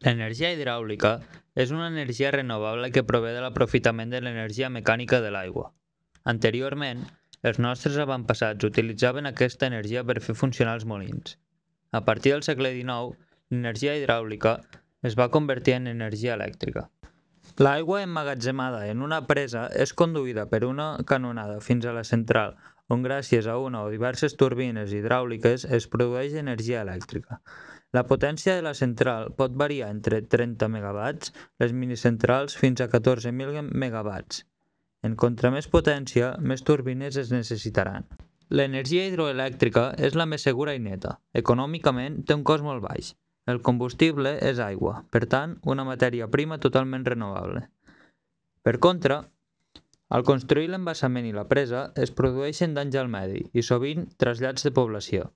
L'energia hidràulica és una energia renovable que prové de l'aprofitament de l'energia mecànica de l'aigua. Anteriorment, els nostres avantpassats utilitzaven aquesta energia per fer funcionar els molins. A partir del segle XIX, l'energia hidràulica es va convertir en energia elèctrica. L'aigua emmagatzemada en una presa és conduïda per una canonada fins a la central, on gràcies a una o diverses turbines hidràuliques es produeix energia elèctrica. La potència de la central pot variar entre 30 megawatts, les minicentrals fins a 14.000 megawatts. En contra més potència, més turbines es necessitaran. L'energia hidroelèctrica és la més segura i neta. Econòmicament té un cost molt baix. El combustible és aigua, per tant, una matèria prima totalment renovable. Per contra, al construir l'embassament i la presa es produeixen danys al medi i sovint trasllats de població.